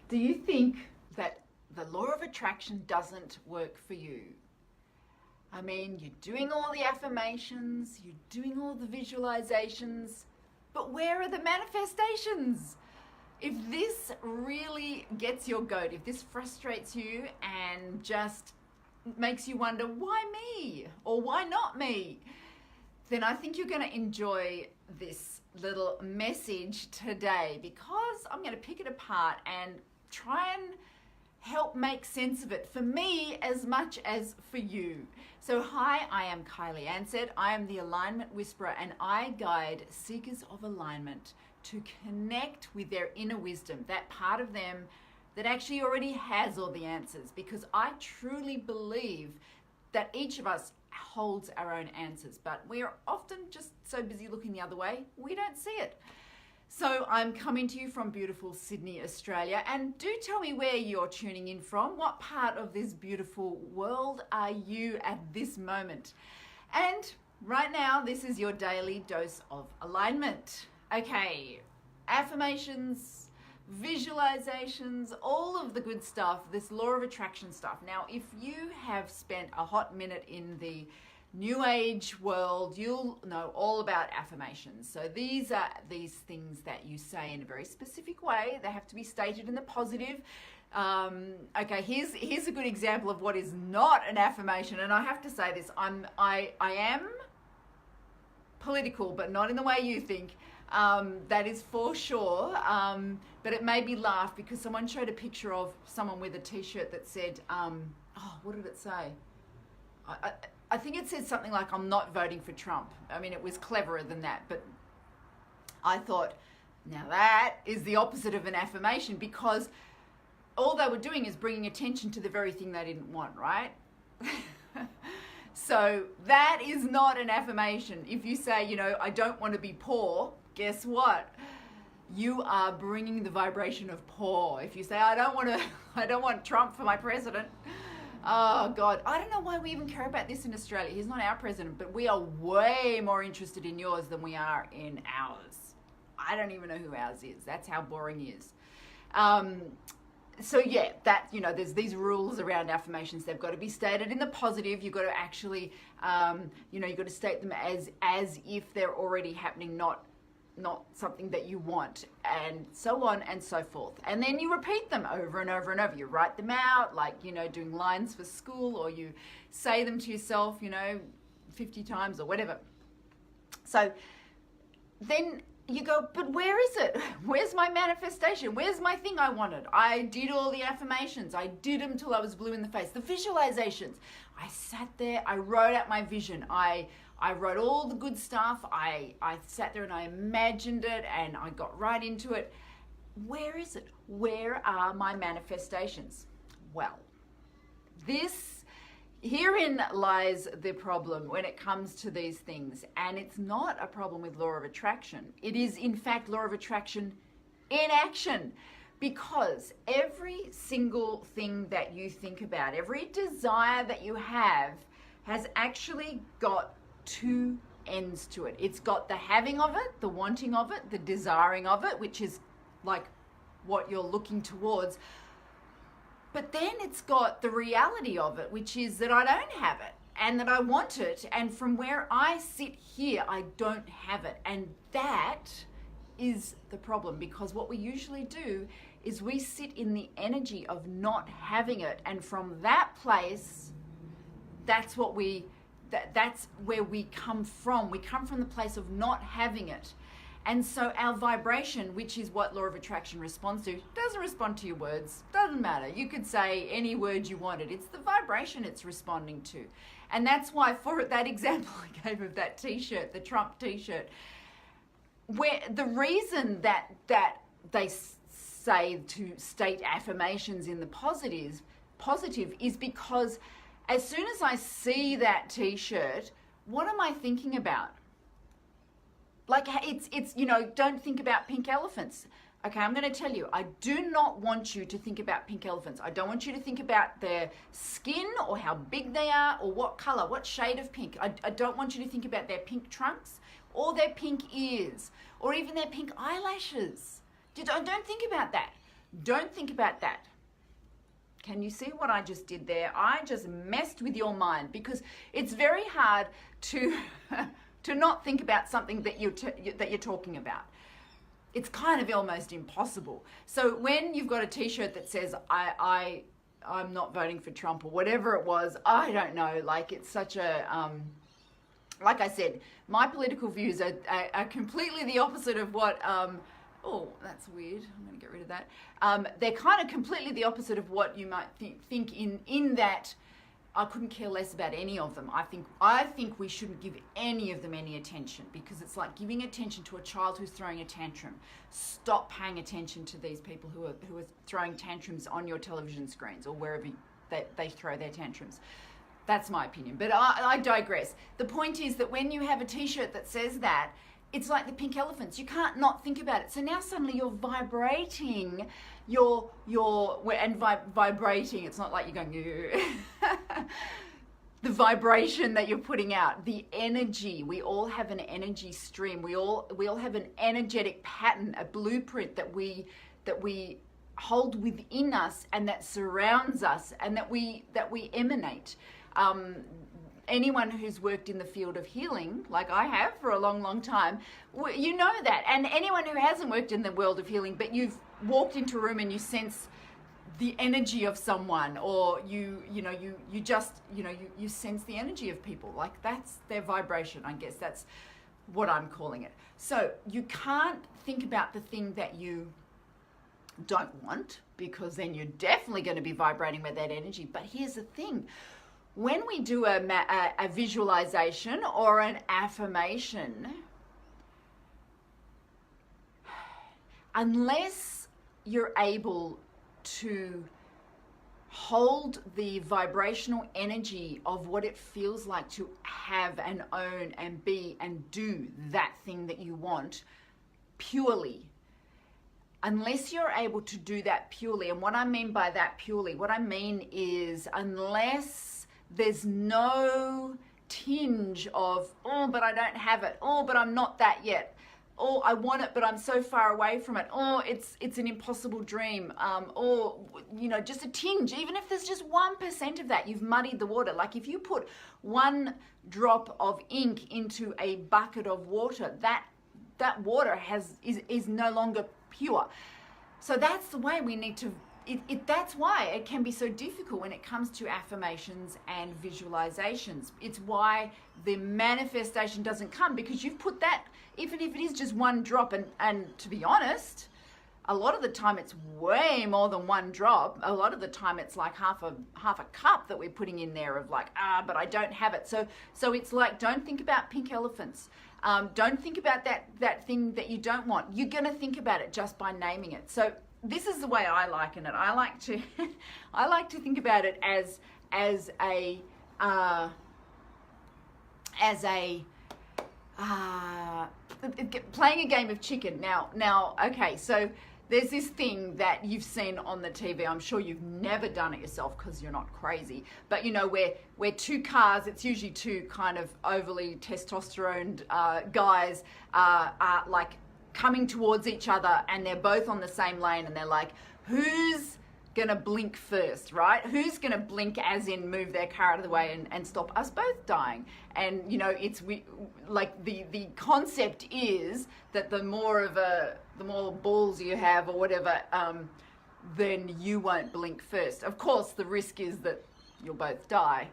Do you think that the law of attraction doesn't work for you? I mean, you're doing all the affirmations, you're doing all the visualizations, but where are the manifestations? If this really gets your goat, if this frustrates you and just makes you wonder, why me? Or why not me? Then I think you're going to enjoy this little message today, because I'm going to pick it apart and try and help make sense of it for me as much as for you. So hi, I am Kylie Ansett. I am the Alignment Whisperer, and I guide seekers of alignment to connect with their inner wisdom, that part of them that actually already has all the answers, because I truly believe that each of us holds our own answers, but we are often just so busy looking the other way, we don't see it. So I'm coming to you from beautiful Sydney, Australia, and do tell me where you're tuning in from. What part of this beautiful world are you at this moment? And right now, this is your daily dose of alignment. Okay, affirmations, visualizations, all of the good stuff, this law of attraction stuff. Now, if you have spent a hot minute in the New Age world, you'll know all about affirmations. So these are these things that you say in a very specific way. They have to be stated in the positive. Okay, here's a good example of what is not an affirmation, and I have to say this. I am political, but not in the way you think. That is for sure. But it made me laugh because someone showed a picture of someone with a t-shirt that said, what did it say? I think it said something like, I'm not voting for Trump. I mean, it was cleverer than that, but I thought, now that is the opposite of an affirmation, because all they were doing is bringing attention to the very thing they didn't want, right? So that is not an affirmation. If you say, I don't want to be poor, guess what? You are bringing the vibration of poor. If you say, I don't want Trump for my president. Oh God, I don't know why we even care about this in Australia. He's not our president, but we are way more interested in yours than we are in ours. I don't even know who ours is. That's how boring he is. So yeah, there's these rules around affirmations. They've got to be stated in the positive. You've got to actually, you've got to state them as if they're already happening, not something that you want, and so on and so forth. And then you repeat them over and over and over. You write them out, like, doing lines for school, or you say them to yourself, 50 times or whatever. So then you go, but where is it? Where's my manifestation? Where's my thing I wanted? I did all the affirmations. I did them till I was blue in the face. The visualizations. I sat there, I wrote out my vision. I wrote all the good stuff. I sat there and I imagined it and I got right into it. Where is it? Where are my manifestations? Well, herein lies the problem when it comes to these things. And it's not a problem with law of attraction. It is, in fact, law of attraction in action. Because every single thing that you think about, every desire that you have, has actually got two ends to it. It's got the having of it, the wanting of it, the desiring of it, which is like what you're looking towards. But then it's got the reality of it, which is that I don't have it and that I want it. And from where I sit here, I don't have it. And that is the problem, because what we usually do is we sit in the energy of not having it. And from that place, that's where we come from. We come from the place of not having it. And so our vibration, which is what law of attraction responds to, doesn't respond to your words. Doesn't matter. You could say any word you wanted. It's the vibration it's responding to. And that's why, for that example I gave of that t-shirt, the Trump t-shirt, where the reason that they say to state affirmations in the positive is because as soon as I see that t-shirt, what am I thinking about? Like, it's don't think about pink elephants. Okay, I'm going to tell you, I do not want you to think about pink elephants. I don't want you to think about their skin or how big they are or what color, what shade of pink. I don't want you to think about their pink trunks or their pink ears or even their pink eyelashes. Don't think about that. Don't think about that. Can you see what I just did there? I just messed with your mind, because it's very hard to to not think about something that you're talking about. It's kind of almost impossible. So when you've got a t-shirt that says I'm not voting for Trump, or whatever it was, I don't know, like, it's such a like I said, my political views are completely the opposite of what oh, that's weird. I'm going to get rid of that. They're kind of completely the opposite of what you might think in that I couldn't care less about any of them. I think we shouldn't give any of them any attention, because it's like giving attention to a child who's throwing a tantrum. Stop paying attention to these people who are throwing tantrums on your television screens or wherever they throw their tantrums. That's my opinion, but I digress. The point is that when you have a t-shirt that says that, it's like the pink elephants. You can't not think about it. So now suddenly you're vibrating, vibrating. It's not like you're going, the vibration that you're putting out, the energy. We all have an energy stream. We all have an energetic pattern, a blueprint that we hold within us and that surrounds us and that we emanate. Anyone who's worked in the field of healing, like I have for a long, long time, you know that. And anyone who hasn't worked in the world of healing, but you've walked into a room and you sense the energy of someone, or you sense the energy of people, like that's their vibration. I guess that's what I'm calling it. So you can't think about the thing that you don't want, because then you're definitely going to be vibrating with that energy. But here's the thing. When we do a visualization or an affirmation, unless you're able to hold the vibrational energy of what it feels like to have and own and be and do that thing that you want purely, unless you're able to do that purely, and what I mean by that purely, what I mean is unless there's no tinge of, oh, but I don't have it. Oh, but I'm not that yet. Oh, I want it, but I'm so far away from it. Oh, it's an impossible dream. Or, just a tinge. Even if there's just 1% of that, you've muddied the water. Like if you put 1 drop of ink into a bucket of water, that water is no longer pure. So that's the way we need to. That's why it can be so difficult when it comes to affirmations and visualizations. It's why the manifestation doesn't come, because you've put that, even if it is just 1 drop, and to be honest, a lot of the time it's way more than 1 drop. A lot of the time it's like half a cup that we're putting in there of like, but I don't have it. So it's like, don't think about pink elephants. Don't think about that thing that you don't want. You're going to think about it just by naming it. So this is the way I liken it. I like to think about it as playing a game of chicken. Now, okay, so there's this thing that you've seen on the TV. I'm sure you've never done it yourself because you're not crazy. But where 2 cars, it's usually 2 kind of overly testosterone guys are like coming towards each other, and they're both on the same lane, and they're like, who's gonna blink first, right? Who's gonna blink, as in move their car out of the way and stop us both dying? And it's like the concept is that the more balls you have or whatever, then you won't blink first. Of course, the risk is that you'll both die,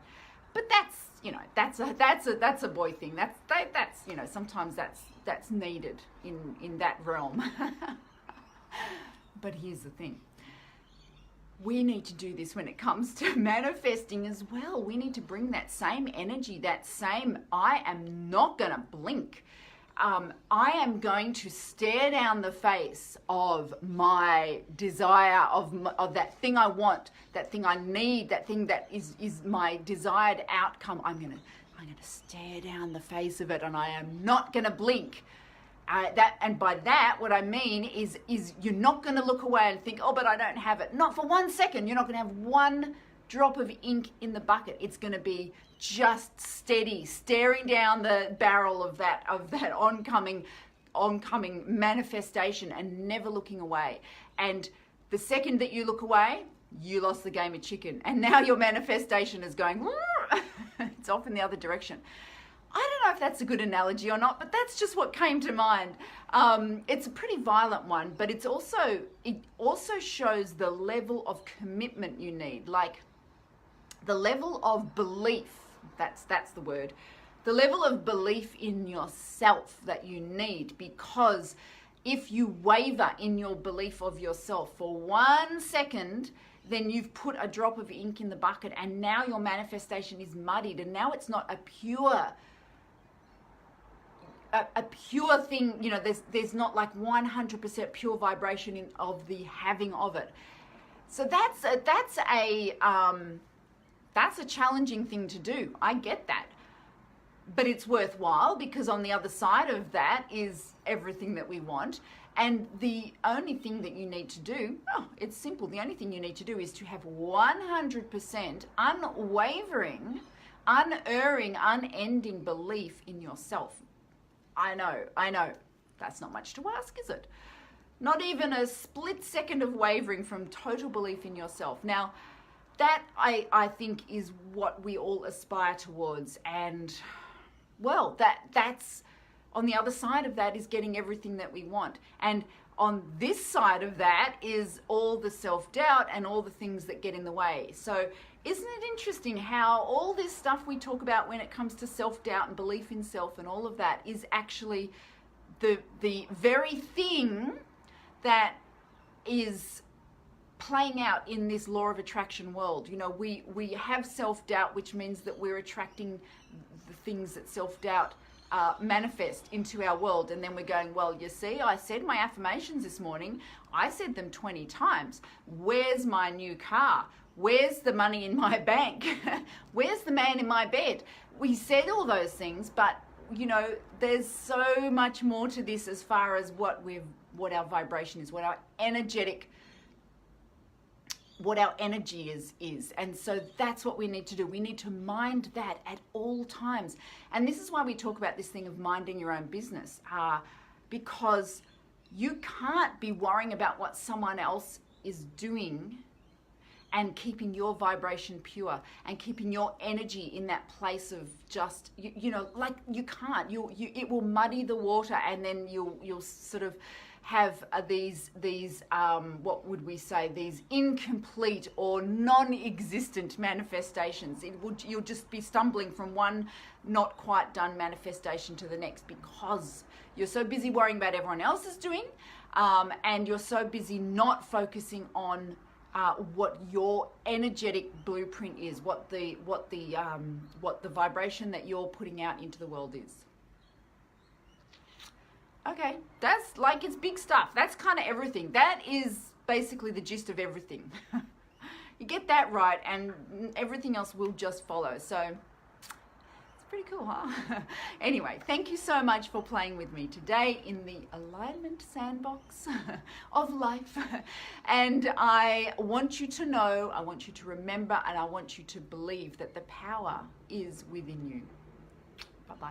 but that's a boy thing. That's sometimes that's needed in that realm. But here's the thing. We need to do this when it comes to manifesting as well. We need to bring that same energy, that same, I am not going to blink. I am going to stare down the face of my desire, of that thing I want, that thing I need, that thing that is my desired outcome. I'm going to stare down the face of it, and I am not going to blink. And by that, what I mean is you're not going to look away and think, oh, but I don't have it. Not for 1 second. You're not going to have 1 drop of ink in the bucket. It's going to be just steady, staring down the barrel of that oncoming manifestation, and never looking away. And The second that you look away, you lost the game of chicken. And now your manifestation is going, it's off in the other direction. I don't know if that's a good analogy or not, but that's just what came to mind. It's a pretty violent one, but it also shows the level of commitment you need, like the level of belief, that's the word, the level of belief in yourself that you need, because if you waver in your belief of yourself for 1 second, then you've put a drop of ink in the bucket, and now your manifestation is muddied, and now it's not a pure thing. You know, there's not like 100% pure vibration of the having of it. So that's a challenging thing to do. I get that. But it's worthwhile, because on the other side of that is everything that we want. And the only thing that you need to do, it's simple. The only thing you need to do is to have 100% unwavering, unerring, unending belief in yourself. I know. That's not much to ask, is it? Not even a split second of wavering from total belief in yourself. Now, that I think is what we all aspire towards. And well, that's on the other side of that is getting everything that we want. And on this side of that is all the self-doubt and all the things that get in the way. So isn't it interesting how all this stuff we talk about when it comes to self-doubt and belief in self and all of that is actually the very thing that is playing out in this law of attraction world. You know, we have self-doubt, which means that we're attracting the things that self-doubt manifest into our world. And then we're going, well, you see, I said my affirmations this morning. I said them 20 times. Where's my new car? Where's the money in my bank? Where's the man in my bed? We said all those things, but you know, there's so much more to this as far as what our vibration is, what our energy is. And so that's what we need to do. We need to mind that at all times. And this is why we talk about this thing of minding your own business, because you can't be worrying about what someone else is doing and keeping your vibration pure and keeping your energy in that place of just, you know, like you can't, it will muddy the water, and then you'll sort of have these what would we say, these incomplete or non-existent manifestations. You'll just be stumbling from one not quite done manifestation to the next, because you're so busy worrying about everyone else is doing, and you're so busy not focusing on what your energetic blueprint is, what the vibration that you're putting out into the world is. Okay, that's like, it's big stuff. That's kind of everything. That is basically the gist of everything. You get that right and everything else will just follow. So it's pretty cool, huh? Anyway, thank you so much for playing with me today in the alignment sandbox of life. And I want you to know, I want you to remember, and I want you to believe that the power is within you. Bye-bye.